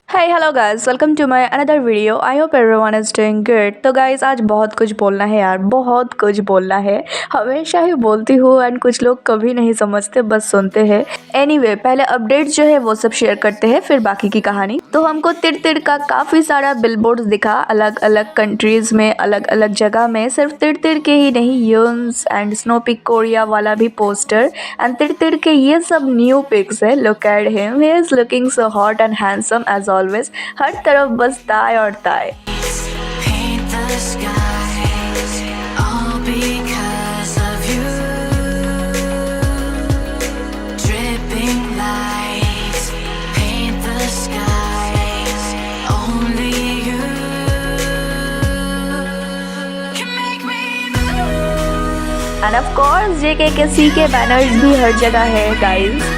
Hi hello guys, welcome to my another video. I hope everyone is doing good. तो guys आज बहुत कुछ बोलना है यार, बहुत कुछ बोलना है। हमेशा ही बोलती हूँ एंड कुछ लोग कभी नहीं समझते, बस सुनते हैं। एनीवे पहले अपडेट जो है वो सब शेयर करते हैं, फिर बाकी की कहानी। तो हमको तिड़ का काफ़ी सारा बिलबोर्ड्स दिखा अलग अलग कंट्रीज़ में, अलग अलग जगह में। सिर्फ तिड़ के ही नहीं, यून्स एंड स्नो पीक कोरिया वाला भी पोस्टर एंड तिड़ के ये सब न्यू पिक्स है। Look at him, he is looking so hot and handsome as always. हर तरफ बस ताई और ताई। एंड ऑफ कोर्स जेके के सी के बैनर्स भी हर जगह है गाइस।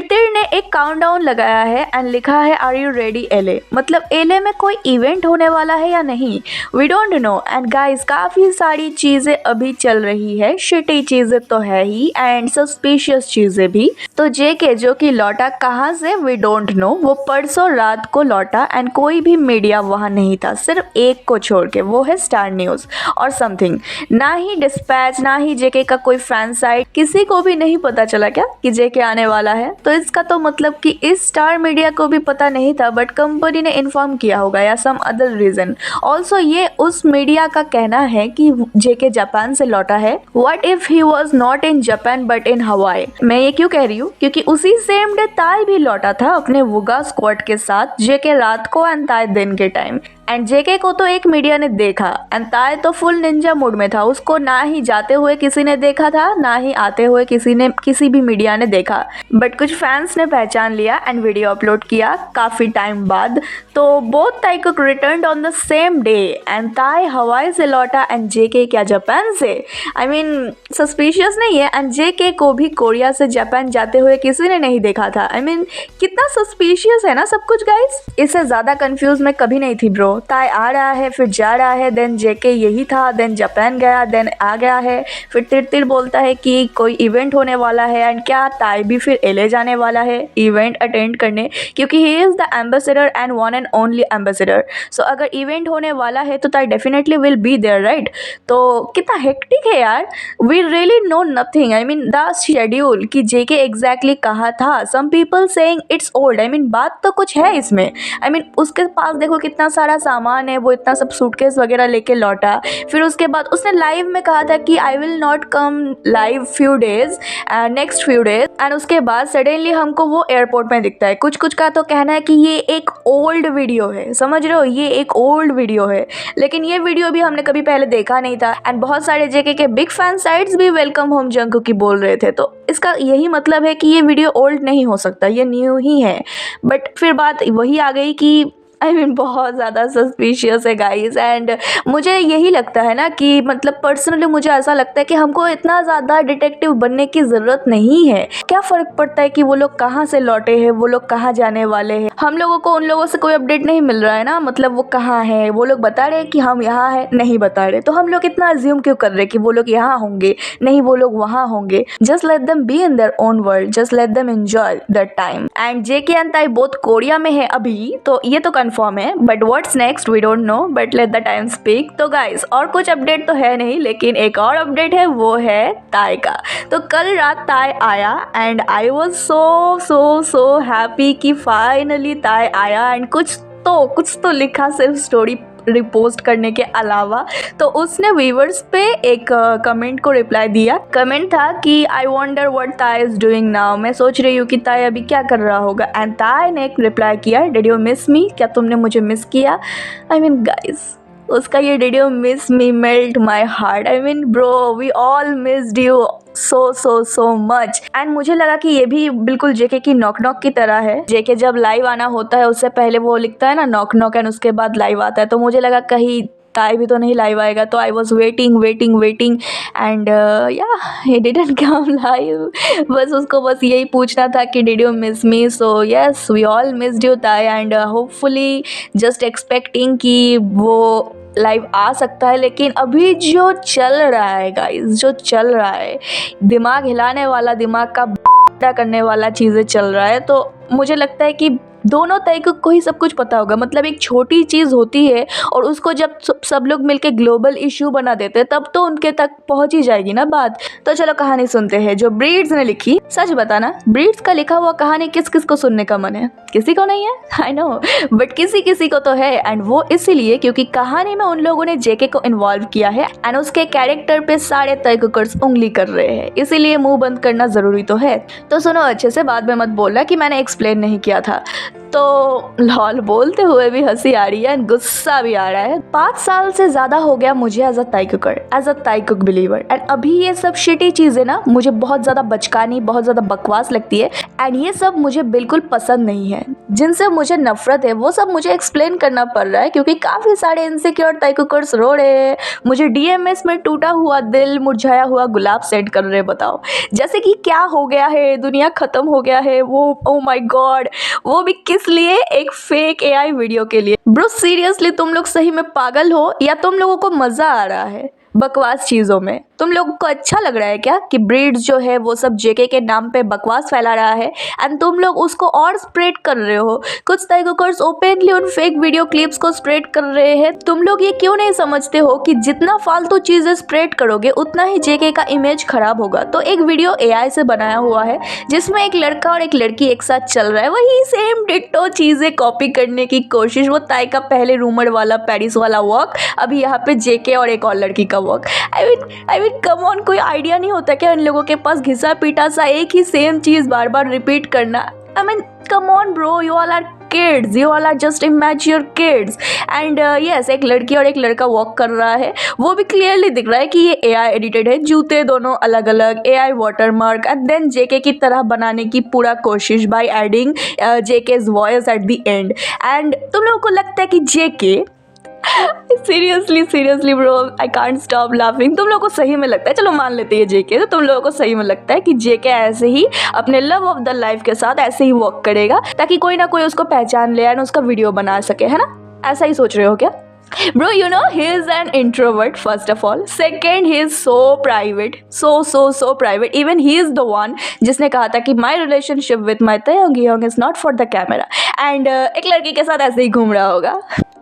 तिड़ ने एक काउंटडाउन लगाया है एंड लिखा है आर यू रेडी एले। मतलब एले में कोई इवेंट होने वाला है या नहीं, we don't know. And guys काफ़ी सारी चीज़ें अभी चल रही है, शिटी चीज़ें तो है ही एंड सस्पिशियस चीज़ें भी। तो जेके जो कि लौटा कहाँ से वी डोंट नो, वो परसों रात को लौटा एंड कोई भी मीडिया वहाँ नहीं था, सिर्फ एक को छोड़ के, वो है स्टार न्यूज़ और समथिंग। ना ही डिस्पैच, ना ही जेके का कोई फैन साइट, किसी को भी नहीं पता चला क्या कि जेके आने वाला है। तो इसका तो मतलब कि इस स्टार मीडिया को भी पता नहीं था, बट कंपनी ने इन्फॉर्म किया होगा या सम अदर रीजन। ऑल्सो ये उस मीडिया का कहना है कि जेके जापान से लौटा है। What if he was not in Japan but in हवाई। मैं ये क्यों कह रही हूँ, क्योंकि उसी सेम डे ताई भी लौटा था अपने वुगा स्क्वाड के साथ, जेके रात को एंड ताई दिन के टाइम। एंड जेके को तो एक मीडिया ने देखा एंड ताई तो फुल निंजा मूड में था। उसको ना ही जाते हुए किसी ने देखा था, ना ही आते हुए किसी भी मीडिया ने देखा, बट कुछ फैंस ने पहचान लिया एंड वीडियो अपलोड किया काफ़ी टाइम बाद। तो बोथ ताई cook return on the same day and ताई हवाई से लौटा एंड जेके क्या जापान से। आई मीन सस्पिशियस नहीं है। एंड जेके को भी कोरिया से जापान जाते हुए किसी ने नहीं देखा था। आई मीन कितना सस्पिशियस है ना सब कुछ गाइस। इससे ज़्यादा कंफ्यूज मैं कभी नहीं थी ब्रो। ताई आ रहा है, फिर जा रहा है, देन जेके यही था, देन जापान गया, देन आ गया है, फिर तिड़ बोलता है कि कोई इवेंट होने वाला है एंड क्या ताई भी फिर एले जाने वाला है इवेंट अटेंड करने, क्योंकि he is the ambassador and one and only ambassador. So अगर इवेंट होने वाला है तो Tae definitely will be there right. तो कितना हेक्टिक है यार, we really know nothing. I mean the schedule कि जेके एग्जैक्टली कहा था। Some people saying it's old. I mean बात तो कुछ है इसमें। आई मीन उसके पास देखो कितना सारा सामान है, वो इतना सब सूटकेस वगैरह लेके लौटा। फिर उसके बाद उसने लाइव में कहा था कि I will not come live few days, next few days. And उसके बाद सडनली हमको वो एयरपोर्ट में दिखता है। कुछ का तो कहना है कि ये एक ओल्ड वीडियो है, समझ रहे हो, ये एक ओल्ड वीडियो है। लेकिन ये वीडियो भी हमने कभी पहले देखा नहीं था एंड बहुत सारे जेके के बिग फैन साइट्स भी वेलकम होम जंगकुक की बोल रहे थे। तो इसका यही मतलब है कि ये वीडियो ओल्ड नहीं हो सकता, ये न्यू ही है। बट फिर बात वही आ गई कि आई मीन बहुत ज़्यादा सस्पिशियस है गाइस। एंड मुझे यही लगता है ना कि मतलब पर्सनली मुझे ऐसा लगता है कि हमको इतना ज़्यादा डिटेक्टिव बनने की ज़रूरत नहीं है। क्या फ़र्क पड़ता है कि वो लोग कहाँ से लौटे हैं, वो लोग कहाँ जाने वाले हैं। हम लोगों को उन लोगों से कोई अपडेट नहीं मिल रहा है ना, मतलब वो कहाँ है। वो लोग बता रहे हैं कि हम यहाँ हैं, नहीं बता रहे, तो हम लोग इतना अज्यूम क्यों कर रहे कि वो लोग यहाँ होंगे, नहीं वो लोग वहाँ होंगे। Just let them be in their own world, just let them enjoy the time. And JK and Tae both Korea में है अभी, तो ये तो कंफर्म है, but what's next we don't know, but let the time speak. तो guys और कुछ अपडेट तो है नहीं, लेकिन एक और अपडेट है, वो है ताई का। तो कल रात ताई आया and I was so happy कि फाइनली ताई आया। एंड कुछ तो लिखा सिर्फ स्टोरी रिपोस्ट करने के अलावा। तो उसने व्यूवर्स पे एक कमेंट को रिप्लाई दिया। कमेंट था कि आई वंडर व्हाट ताई इज डूइंग नाउ। मैं सोच रही हूँ कि ताई अभी क्या कर रहा होगा। एंड ताई ने एक रिप्लाई किया, डिड यू मिस मी, क्या तुमने मुझे मिस किया। आई मीन गाइस उसका ये Did you miss me melt my heart. I mean bro, we all missed you so much. And मुझे लगा कि ये भी बिल्कुल जेके की नॉक नॉक की तरह है. जेके जब लाइव आना होता है उससे पहले वो लिखता है ना नॉक नॉक एंड उसके बाद लाइव आता है, तो मुझे लगा कहीं ताई भी तो नहीं लाइव आएगा. तो आई वॉज वेटिंग एंड या ही डिडंट कम लाइव. बस उसको बस यही पूछना था कि did you miss me. So yes, we all missed you Tae and hopefully just expecting कि वो लाइव आ सकता है. लेकिन अभी जो चल रहा है गाइस, जो चल रहा है, दिमाग हिलाने वाला, दिमाग का करने वाला चीज़ें चल रहा है. तो मुझे लगता है कि दोनों ताइकुक को ही सब कुछ पता होगा. मतलब एक छोटी चीज़ होती है और उसको जब सब लोग मिलके ग्लोबल इशू बना देते हैं तब तो उनके तक पहुंच ही जाएगी ना बात. तो चलो कहानी सुनते हैं जो ब्रीड्स ने लिखी. सच बताना, ब्रीड्स का लिखा हुआ कहानी किस किस को सुनने का मन है? किसी को नहीं है, आई नो, बट किसी को तो है. एंड वो इसीलिए क्योंकि कहानी में उन लोगों ने जेके को इन्वॉल्व किया है एंड उसके कैरेक्टर पे सारे ताइकुकर्स उंगली कर रहे हैं. इसीलिए मुंह बंद करना जरूरी तो है. तो सुनो अच्छे से, बाद में मत बोलना कि मैंने एक्सप्लेन नहीं किया था. तो लॉल बोलते हुए भी हंसी आ रही है एंड गुस्सा भी आ रहा है. 5 साल से ज्यादा हो गया मुझे as a Taekooker, as a Taekook believer. And अभी ये सब शिटी चीजें ना मुझे बहुत ज्यादा बचकानी, बहुत ज्यादा बकवास लगती है. एंड ये सब मुझे बिल्कुल पसंद नहीं है. जिनसे मुझे नफरत है वो सब मुझे एक्सप्लेन करना पड़ रहा है क्योंकि काफी सारे इनसिक्योर ताइकुकर्स रो रहे हैं. मुझे डीएमएस में टूटा हुआ दिल, मुरझाया हुआ गुलाब सेंड कर रहे. बताओ जैसे कि क्या हो गया है, दुनिया खत्म हो गया है. वो ओ माय गॉड, वो भी किस लिए? एक फेक एआई वीडियो के लिए. ब्रो सीरियसली तुम लोग सही में पागल हो या तुम लोगों को मजा आ रहा है बकवास चीजों में? तुम लोगों को अच्छा लग रहा है क्या कि ब्रीड्स जो है वो सब जेके के नाम पे बकवास फैला रहा है एंड तुम लोग उसको और स्प्रेड कर रहे हो? कुछ ताइकुकर्स ओपनली उन फेक वीडियो क्लिप्स को स्प्रेड कर रहे हैं. तुम लोग ये क्यों नहीं समझते हो कि जितना फालतू चीजें स्प्रेड करोगे उतना ही जेके का इमेज खराब होगा? तो एक वीडियो एआई से बनाया हुआ है जिसमें एक लड़का और एक लड़की एक साथ चल रहा है, वही सेम डिट्टो चीजें कॉपी करने की कोशिश. वो ताई का पहले रूमर वाला पेरिस वाला वॉक, अभी यहाँ पे जेके और एक और लड़की का walk. I mean come on, कोई आइडिया नहीं होता क्या इन लोगों के पास घिसा पीटा सा एक ही सेम चीज बार बार रिपीट करना? I mean come on bro, you all are kids, you all are just immature kids. and yes, एक लड़की और एक लड़का वॉक कर रहा है. वो भी क्लियरली दिख रहा है कि ये AI एडिटेड है. जूते दोनों अलग अलग, AI watermark and then JK की तरह बनाने की पूरा कोशिश by adding JK's voice at the end. And तुम लोगों को लगता है कि JK seriously bro, I can't stop laughing. तुम लोगों को सही में लगता है, चलो मान लेते हैं जेके, तो तुम लोगों को सही में लगता है कि जेके ऐसे ही अपने लव ऑफ द लाइफ के साथ ऐसे ही वॉक करेगा ताकि कोई ना कोई उसको पहचान ले एंड उसका वीडियो बना सके, है ना? ऐसा ही सोच रहे हो क्या? Bro, you know, he is an introvert first of all. Second, he is so private, so private. Even he is the one जिसने कहा था कि my relationship with my Taeyong is not for the camera. And एक लड़की के साथ ऐसे ही घूम रहा होगा.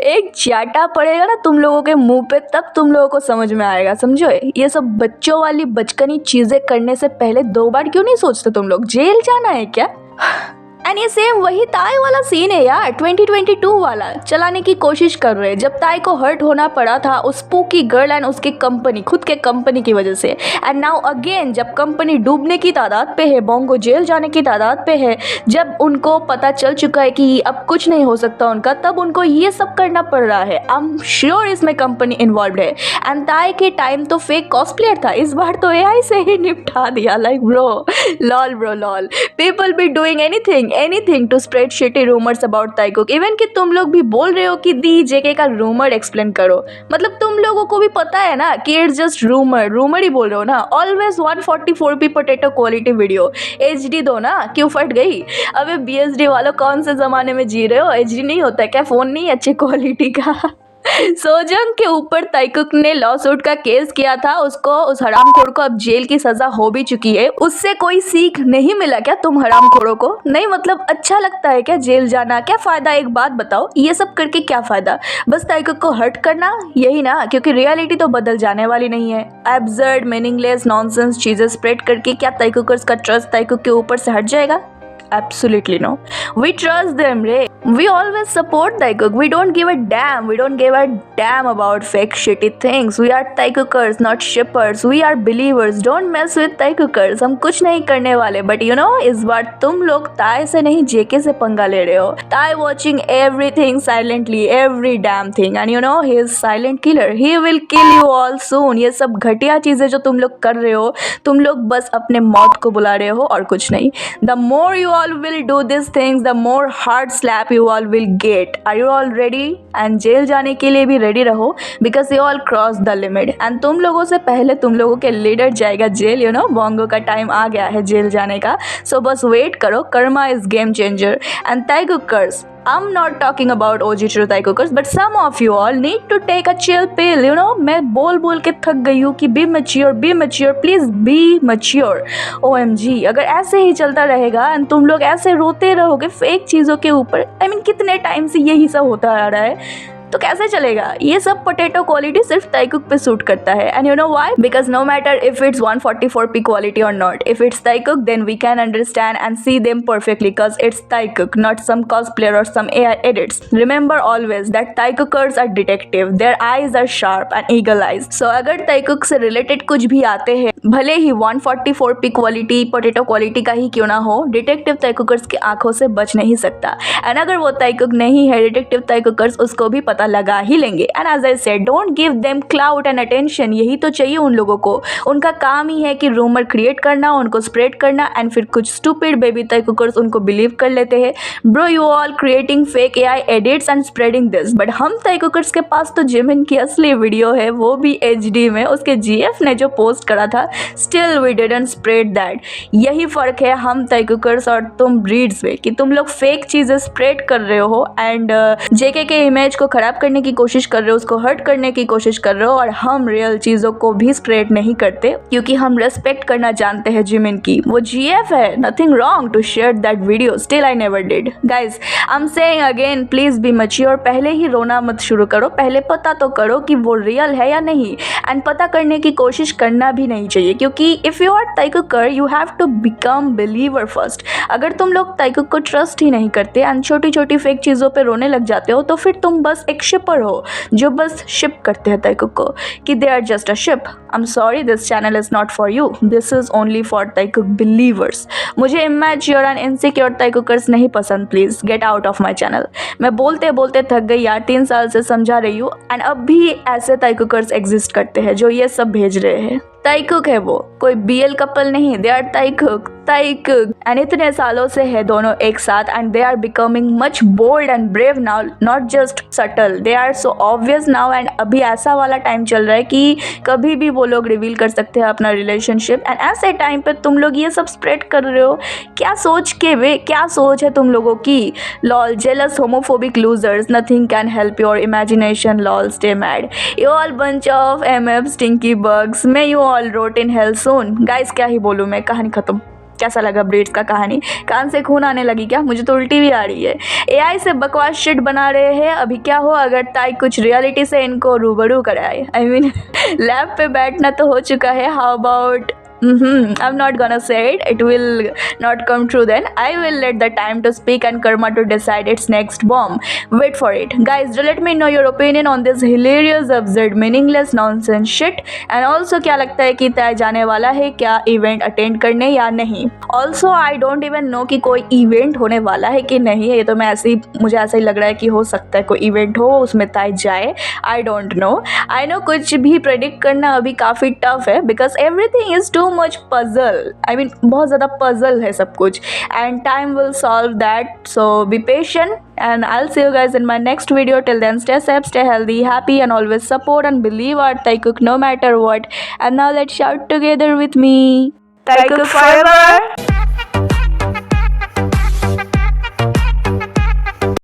एक चाटा पड़ेगा ना तुम लोगों के मुंह पे, तब तुम लोगों को समझ में आएगा. समझो, ये सब बच्चों वाली बचकानी चीजें करने से पहले 2 बार क्यों नहीं सोचते तुम लोग? जेल जाना है क्या? एंड ये सेम वही ताई वाला सीन है यार, 2022 वाला चलाने की कोशिश कर रहे हैं. जब ताई को हर्ट होना पड़ा था उस स्पूकी गर्ल एंड उसकी कंपनी, खुद के कंपनी की वजह से. एंड नाउ अगेन जब कंपनी डूबने की तादाद पे है, बोंगो जेल जाने की तादाद पे है, जब उनको पता चल चुका है कि अब कुछ नहीं हो सकता उनका, तब उनको ये सब करना पड़ रहा है. आई एम श्योर इसमें कंपनी इन्वॉल्व है. एंड ताई के टाइम तो फेक कॉस्प्लेयर था, इस बार तो एआई से ही निपटा दिया. Like bro, lol, people be doing anything to spread shitty rumors about Taekook. Even कि तुम लोग भी बोल रहे हो कि दी जेके का रूमर एक्सप्लेन करो. मतलब तुम लोगों को भी पता है ना कि इट्स जस्ट रूमर ही बोल रहे हो ना. Always 144p potato quality video, HD दो ना, क्यों फट गई? अबे BSD वालों, कौन से जमाने में जी रहे हो? HD नहीं होता क्या फोन? नहीं अच्छी क्वालिटी का. सोजंग के ऊपर ताइकुक ने लॉ सूट का केस किया था. उसको, उस हरामखोर को अब जेल की सजा हो भी चुकी है. उससे कोई सीख नहीं मिला क्या तुम हरामखोरों को? नहीं, मतलब अच्छा लगता है क्या जेल जाना? क्या फायदा? एक बात बताओ, ये सब करके क्या फायदा? बस ताइकुक को हर्ट करना, यही ना? क्योंकि रियलिटी तो बदल जाने वाली नहीं है. एब्सर्ड, मीनिंगलेस, नॉनसेंस चीजें स्प्रेड करके क्या ताइकुकर्स का ट्रस्ट ताइकुक के ऊपर से हट जाएगा? Absolutely no. We trust them ray. We always support Taekook. We don't give a damn. We don't give a damn about fake shitty things. We are Taekookers, not shippers. We are believers. Don't mess with Taekookers. हम कुछ नहीं करने वाले. But you know, इस बार तुम लोग ताई से नहीं जेके से पंगा ले रहे हो. ताई watching everything silently, every damn thing. And you know, he is silent killer. He will kill you all soon. ये सब घटिया चीजें जो तुम लोग कर रहे हो, तुम लोग बस अपने मौत को बुला रहे हो और कुछ नहीं. The more you all will do these things, the more hard slap you all will get. Are you all ready? And जेल जाने के लिए भी रेडी रहो, because you all cross the limit. And तुम लोगों से पहले तुम लोगों के लीडर जाएगा जेल. You know, बोंगो का टाइम आ गया है जेल जाने का. So बस वेट करो. Karma is game changer. And Taekookers, I'm not talking about OG true Taekookers, but some of you all need to take a chill pill. You know, मैं बोल बोल के थक गई हूँ कि be mature, please be mature. OMG, अगर ऐसे ही चलता रहेगा and तुम लोग ऐसे रोते रहोगे फेक चीज़ों के ऊपर, I mean कितने टाइम से यही सब होता आ रहा है, तो कैसे चलेगा. ये सब पोटैटो क्वालिटी सिर्फ ताइकुक पे सूट करता है. And you know why? Because no matter if it's 144p quality और not, if it's Taekook then we can understand and see them perfectly because it's Taekook, not some cosplayer or some AI edits. Remember always that Taekookers are detective. Their eyes are sharp and eagle eyes. So अगर ताइकुक से related कुछ भी आते हैं, भले ही 144p quality potato quality का ही क्यों ना हो, डिटेक्टिव ताइकुकर्स की आंखों से बच नहीं सकता. एंड अगर वो ताइकुक नहीं है, डिटेक्टिव ताइकुकर्स उसको भी पता लगा ही लेंगे. And as I said, don't give them clout and attention. यही तो चाहिए उन लोगों को. उनका काम ही है कि रूमर क्रिएट करना, उनको स्प्रेड करना, एंड फिर कुछ स्टूपिड बेबी ताइकुकर्स उनको बिलीव कर लेते हैं. Bro, you all creating fake AI edits and spreading this. But हम ताइकुकर्स के पास तो जिमिन की असली वीडियो है, वो भी HD में. उसके GF ने जो पोस्ट करा था, still we didn't spread that. यही फर्क है हम ताइकुकर्स और तुम ब्रीड्स में, कि तुम लोग फेक चीजें स्प्रेड कर रहे हो एंड JK के इमेज को खराब करने की कोशिश कर रहे हो, उसको हर्ट करने की कोशिश कर रहे हो. और हम रियल चीजों को भी स्प्रेड नहीं करते क्योंकि हम रेस्पेक्ट करना जानते हैं जिमिन की. वो GF है, nothing wrong to share that video, still I never did. Guys, I am saying again, please be mature. पहले ही रोना मत शुरू करो, पहले पता तो करो कि वो रियल है या नहीं. एंड पता करने की कोशिश करना भी नहीं चाहिए, क्योंकि if you are Taekooker you have to become believer first. अगर तुम लोग ताइकुक को ट्रस्ट ही नहीं करते एंड छोटी छोटी फेक चीज़ों पे रोने लग जाते हो, तो फिर तुम बस एक शिपर हो जो बस शिप करते हैं ताइकुक को, कि they are just a ship. I am sorry, this channel is not for you. This is only for Taekook believers. मुझे इमेच्योर एंड इनसिक्योर ताइकुकर्स नहीं पसंद. Please get out of my channel. मैं बोलते बोलते थक गई यार, 3 साल से समझा रही हूँ. एंड अब भी ऐसे ताइकुकर्स एग्जिस्ट करते हैं जो ये सब भेज रहे हैं. ताइकुक है वो, कोई BL कपल नहीं. They are ताइकुक. एंड इतने सालों से है दोनों एक साथ, and they are becoming much bold and brave now, not just subtle. They are so obvious now. And अभी ऐसा वाला टाइम चल रहा है कि कभी भी वो लोग रिवील कर सकते हैं अपना रिलेशनशिप. एंड ऐसे टाइम पे तुम लोग ये सब स्प्रेड कर रहे हो, क्या सोच के वे, क्या सोच है तुम लोगों की. Lol, jealous homophobic losers, nothing can help your imagination. Lol, stay mad. You all bunch of MF stinky bugs. May you all wrote in hell soon. Guys, क्या ही बोलूँ मैं, कहानी खत्म. कैसा लगा ब्रीड्स का कहानी? कान से खून आने लगी क्या? मुझे तो उल्टी भी आ रही है. AI से बकवास शिट बना रहे हैं. अभी क्या हो अगर ताई कुछ रियलिटी से इनको रूबरू कराए. आई मीन लैब पे बैठना तो हो चुका है. How about I'm not gonna say it. It will not come true then. I will let the time to speak and karma to decide its next bomb. Wait for it. Guys, do let me know your opinion on this hilarious, absurd, meaningless, nonsense shit. And also क्या लगता है कि ताई जाने वाला है क्या event attend करने या नहीं. Also I don't even know कि कोई इवेंट होने वाला है कि नहीं है. ये तो मैं ऐसे ही, मुझे ऐसा ही लग रहा है कि हो सकता है कोई इवेंट हो, उसमें ताई जाए. I don't know. I know कुछ भी प्रेडिक्ट करना अभी काफ़ी टफ है, because everything is too much puzzle. I mean बहुत ज़्यादा puzzle है सब कुछ, and time will solve that. So be patient and I'll see you guys in my next video. Till then, stay safe, stay healthy, happy, and always support and believe our Taekook no matter what. And now let's shout together with me. Taekook forever!